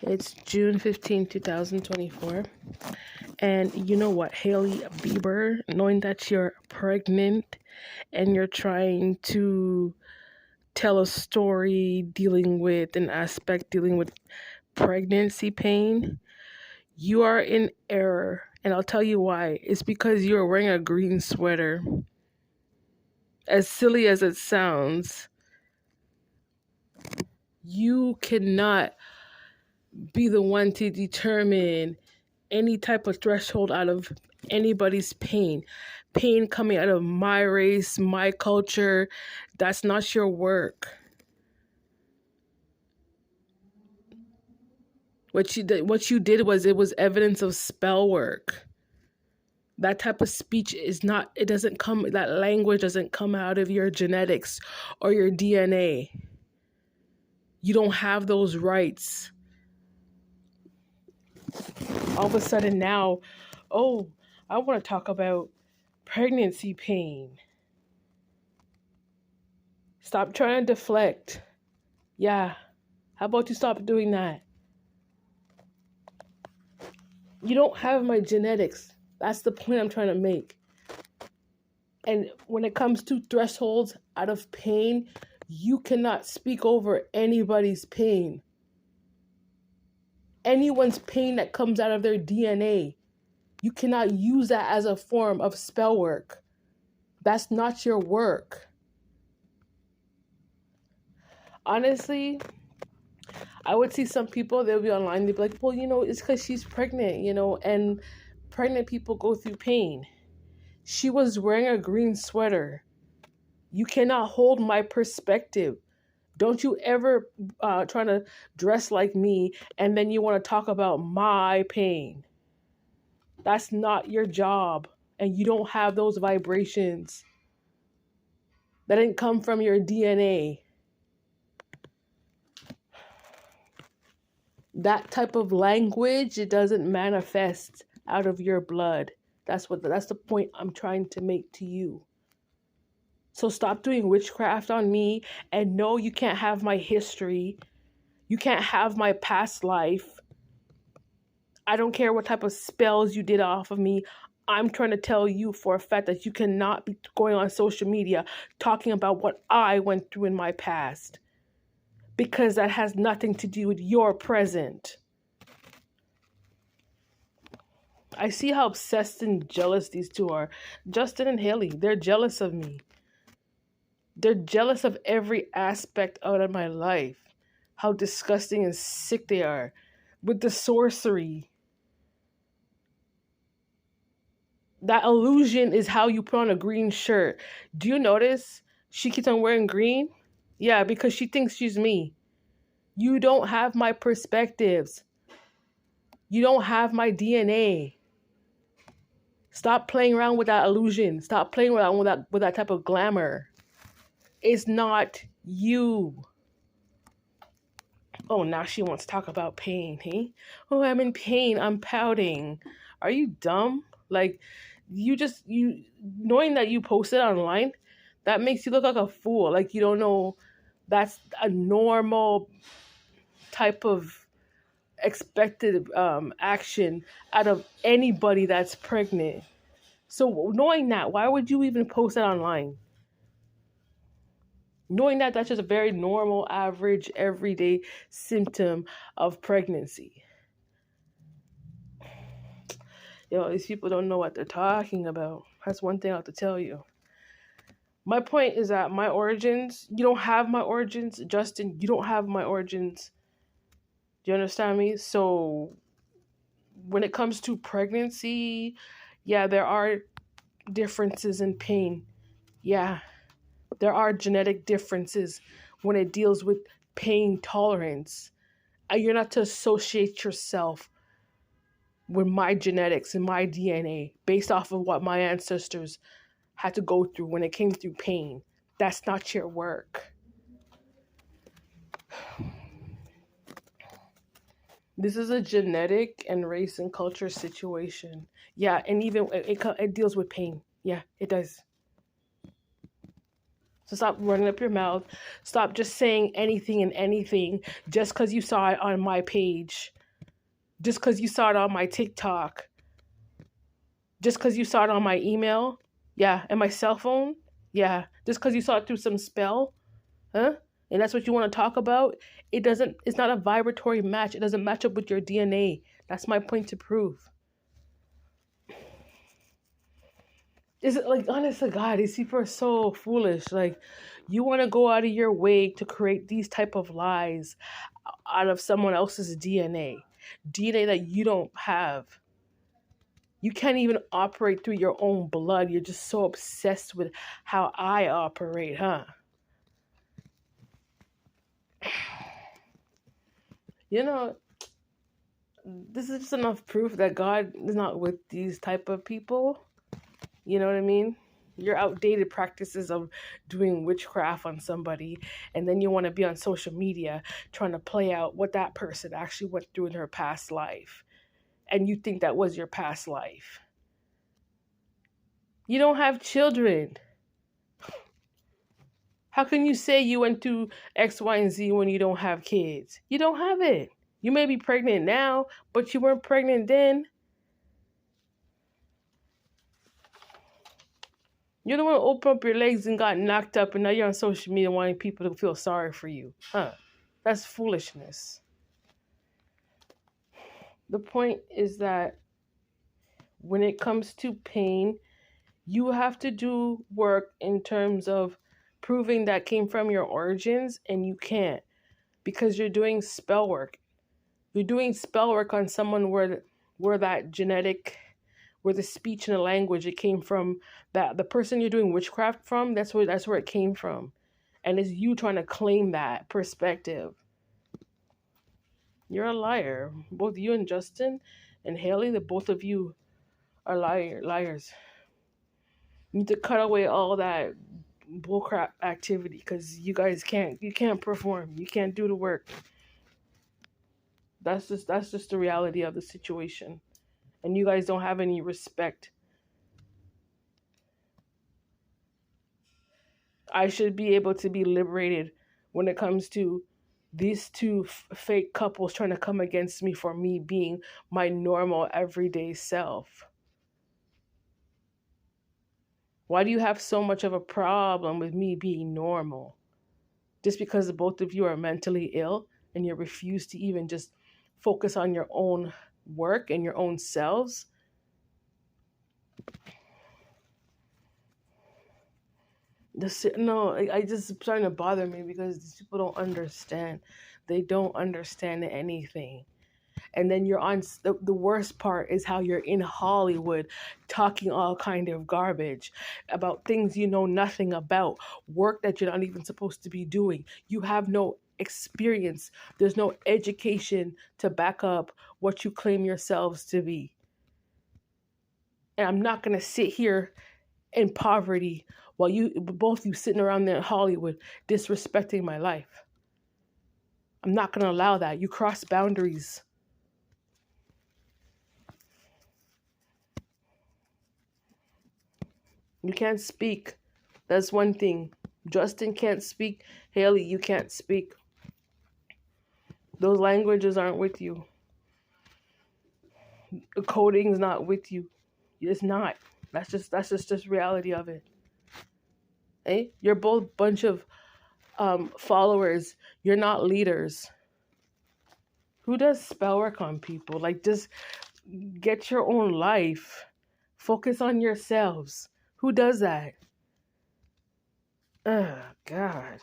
It's June 15, 2024. And you know what, Hailey Bieber, knowing that you're pregnant and you're trying to tell a story dealing with an aspect dealing with pregnancy pain, you are in error. And I'll tell you why. It's because you're wearing a green sweater. As silly as it sounds, you cannot be the one to determine any type of threshold out of anybody's pain. Pain coming out of my race, my culture, that's not your work. What you did was, it was evidence of spell work. That type of speech is not, it doesn't come, that language doesn't come out of your genetics or your DNA. You don't have those rights. All of a sudden now, oh, I want to talk about pregnancy pain. Stop trying to deflect. Yeah. How about you stop doing that? You don't have my genetics. That's the point I'm trying to make. And when it comes to thresholds out of pain, you cannot speak over anybody's pain. Anyone's pain that comes out of their DNA, you cannot use that as a form of spell work. That's not your work. Honestly, I would see some people, they'll be online, they'll be like, well, it's because she's pregnant, and pregnant people go through pain. She was wearing a green sweater. You cannot hold my perspective. Don't you ever try to dress like me and then you want to talk about my pain. That's not your job, and you don't have those vibrations. That didn't come from your DNA. That type of language, it doesn't manifest out of your blood. That's the point I'm trying to make to you. So stop doing witchcraft on me, and no, you can't have my history. You can't have my past life. I don't care what type of spells you did off of me. I'm trying to tell you for a fact that you cannot be going on social media talking about what I went through in my past, because that has nothing to do with your present. I see how obsessed and jealous these two are. Justin and Hailey, they're jealous of me. They're jealous of every aspect out of my life. How disgusting and sick they are. With the sorcery. That illusion is how you put on a green shirt. Do you notice she keeps on wearing green? Yeah, because she thinks she's me. You don't have my perspectives. You don't have my DNA. Stop playing around with that illusion. Stop playing around with that type of glamour. It's not you. Oh, now she wants to talk about pain, hey? Oh, I'm in pain. I'm pouting. Are you dumb? Like, you knowing that you posted online, that makes you look like a fool. Like, you don't know that's a normal type of expected action out of anybody that's pregnant. So knowing that, why would you even post that online? Knowing that that's just a very normal, average, everyday symptom of pregnancy. These people don't know what they're talking about. That's one thing I have to tell you. My point is that my origins, you don't have my origins. Justin, you don't have my origins. Do you understand me? So when it comes to pregnancy, yeah, there are differences in pain. Yeah, there are genetic differences when it deals with pain tolerance. You're not to associate yourself with my genetics and my DNA based off of what my ancestors had to go through when it came through pain. That's not your work. This is a genetic and race and culture situation. Yeah, and even it deals with pain. Yeah, it does. So stop running up your mouth. Stop just saying anything and anything just because you saw it on my page, just because you saw it on my TikTok, just because you saw it on my email. Yeah, and my cell phone. Yeah, just because you saw it through some spell. Huh? And that's what you want to talk about? It's not a vibratory match. It doesn't match up with your DNA. That's my point to prove. Is it like, honest to God, these people are so foolish. Like, you want to go out of your way to create these type of lies out of someone else's DNA that you don't have. You can't even operate through your own blood. You're just so obsessed with how I operate, huh? You know, this is just enough proof that God is not with these type of people. You know what I mean? Your outdated practices of doing witchcraft on somebody, and then you want to be on social media trying to play out what that person actually went through in her past life. And you think that was your past life. You don't have children. How can you say you went through X, Y, and Z when you don't have kids? You don't have it. You may be pregnant now, but you weren't pregnant then. You don't want to open up your legs and got knocked up, and now you're on social media wanting people to feel sorry for you. Huh? That's foolishness. The point is that when it comes to pain, you have to do work in terms of proving that came from your origins, and you can't because you're doing spell work. You're doing spell work on someone where that genetic, where the speech and the language it came from, that the person you're doing witchcraft from, that's where it came from. And it's you trying to claim that perspective. You're a liar. Both you and Justin and Hailey, the both of you are liars. You need to cut away all that bullcrap activity because you guys can't perform. You can't do the work. That's just the reality of the situation. And you guys don't have any respect. I should be able to be liberated when it comes to these two fake couples trying to come against me for me being my normal everyday self. Why do you have so much of a problem with me being normal? Just because the both of you are mentally ill and you refuse to even just focus on your own work and your own selves? I just it's starting to bother me because these people don't understand. They don't understand anything. And then you're on the worst part is how you're in Hollywood talking all kind of garbage about things you know nothing about, work that you're not even supposed to be doing. You have no experience. There's no education to back up what you claim yourselves to be. And I'm not going to sit here in poverty while both you sitting around there in Hollywood disrespecting my life. I'm not going to allow that. You cross boundaries. You can't speak. That's one thing. Justin can't speak. Hailey, you can't speak. Those languages aren't with you. The coding's not with you. It's not. That's just reality of it. Eh? You're both bunch of followers. You're not leaders. Who does spell work on people? Like, just get your own life. Focus on yourselves. Who does that? Oh, God.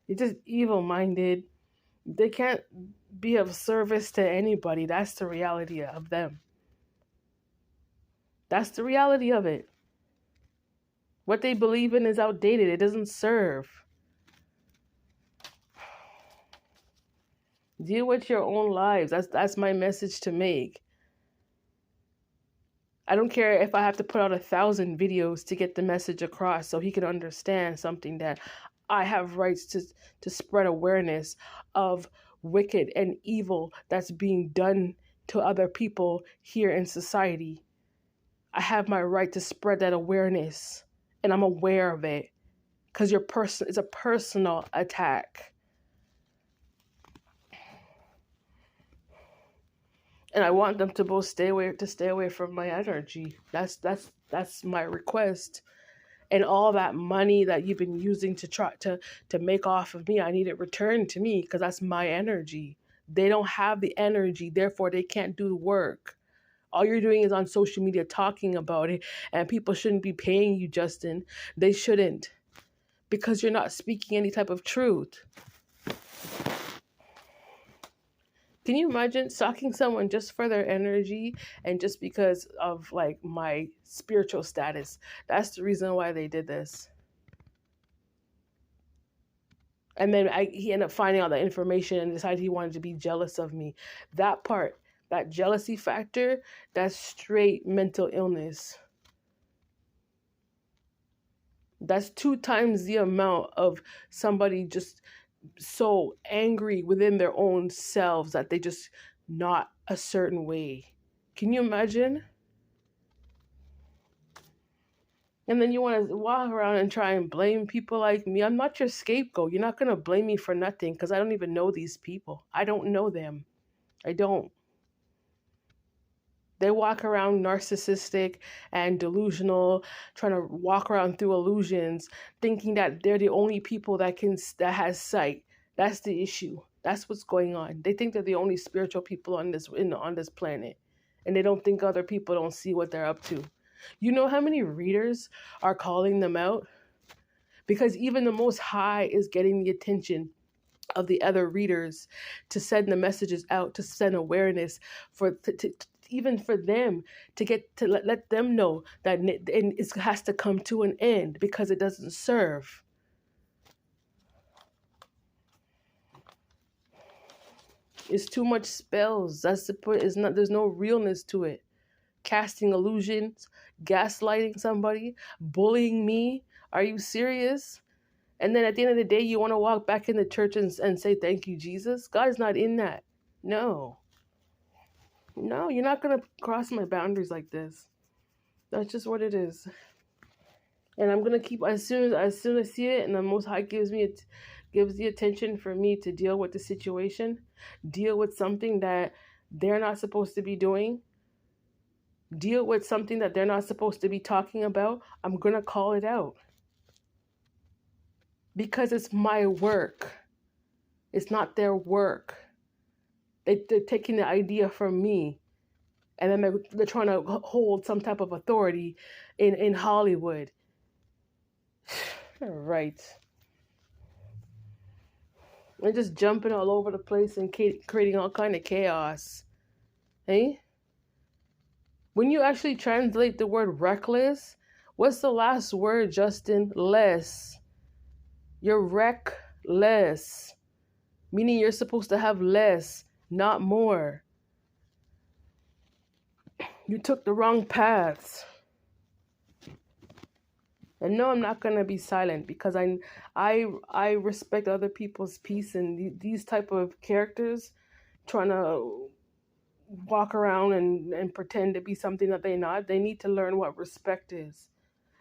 You're just evil-minded. They can't be of service to anybody. That's the reality of them. That's the reality of it. What they believe in is outdated. It doesn't serve. Deal with your own lives. That's my message to make. I don't care if I have to put out 1,000 videos to get the message across so he can understand something, that I have rights to spread awareness of wicked and evil that's being done to other people here in society. I have my right to spread that awareness, and I'm aware of it because it's a personal attack. And I want them to both stay away from my energy. That's my request. And all that money that you've been using to try to make off of me, I need it returned to me, because that's my energy. They don't have the energy, therefore they can't do the work. All you're doing is on social media talking about it, and people shouldn't be paying you, Justin. They shouldn't, because you're not speaking any type of truth. Can you imagine stalking someone just for their energy and just because of like my spiritual status? That's the reason why they did this. And then he ended up finding out that information and decided he wanted to be jealous of me. That part, that jealousy factor, that's straight mental illness. That's 2 times the amount of somebody just so angry within their own selves that they just not a certain way. Can you imagine? And then you want to walk around and try and blame people like me. I'm not your scapegoat. You're not going to blame me for nothing, because I don't even know these people. I don't know them. I don't. They walk around narcissistic and delusional, trying to walk around through illusions, thinking that they're the only people that has sight. That's the issue. That's what's going on. They think they're the only spiritual people on this planet, and they don't think other people don't see what they're up to. You know how many readers are calling them out? Because even the Most High is getting the attention of the other readers to send the messages out, to send awareness even for them to let them know that it has to come to an end, because it doesn't serve. It's too much spells. That's the point. It's not. There's no realness to it. Casting illusions, gaslighting somebody, bullying me. Are you serious? And then at the end of the day, you want to walk back in the church and say, thank you, Jesus? God is not in that. No. No, you're not going to cross my boundaries like this. That's just what it is. And I'm going to keep, as soon as I see it and the Most High gives the attention for me to deal with the situation, deal with something that they're not supposed to be doing, deal with something that they're not supposed to be talking about, I'm going to call it out. Because it's my work. It's not their work. They're taking the idea from me. And then they're trying to hold some type of authority in Hollywood. Right. They're just jumping all over the place and creating all kind of chaos. Hey? When you actually translate the word reckless, what's the last word, Justin? Less. You're reckless. Meaning you're supposed to have less, not more. You took the wrong paths. And no, I'm not gonna be silent, because I respect other people's peace, and these type of characters trying to walk around and pretend to be something that they're not. They need to learn what respect is.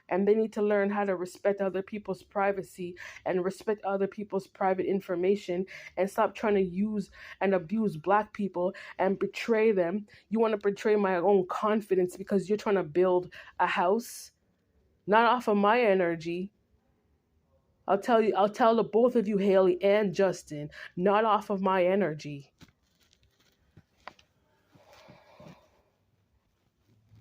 And they need to learn how to respect other people's privacy and respect other people's private information, and stop trying to use and abuse Black people and betray them. You want to betray my own confidence because you're trying to build a house, not off of my energy. I'll tell the both of you, Hailey and Justin, not off of my energy.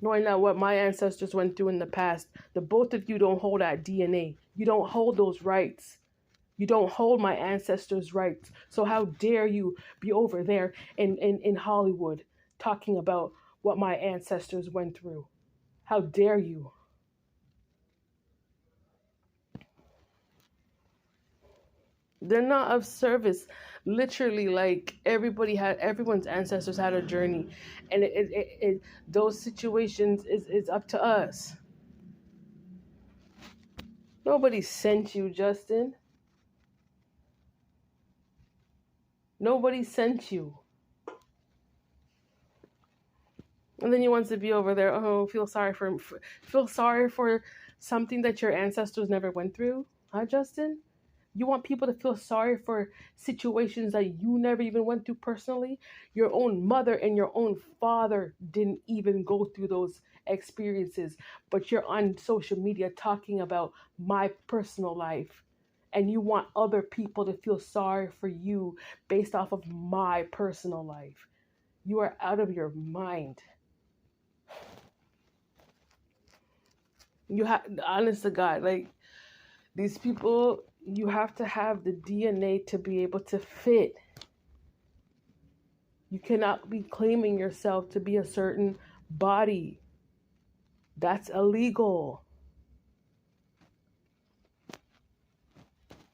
Knowing that what my ancestors went through in the past, the both of you don't hold that DNA. You don't hold those rights. You don't hold my ancestors' rights. So how dare you be over there in Hollywood talking about what my ancestors went through? How dare you? They're not of service. Literally, like everyone's ancestors had a journey, and those situations is up to us. Nobody sent you, Justin. Nobody sent you. And then you want to be over there. Oh, feel sorry for something that your ancestors never went through. Huh, Justin? You want people to feel sorry for situations that you never even went through personally? Your own mother and your own father didn't even go through those experiences, but you're on social media talking about my personal life. And you want other people to feel sorry for you based off of my personal life. You are out of your mind. You have, honest to God, like these people, you have to have the DNA to be able to fit. You cannot be claiming yourself to be a certain body. That's illegal.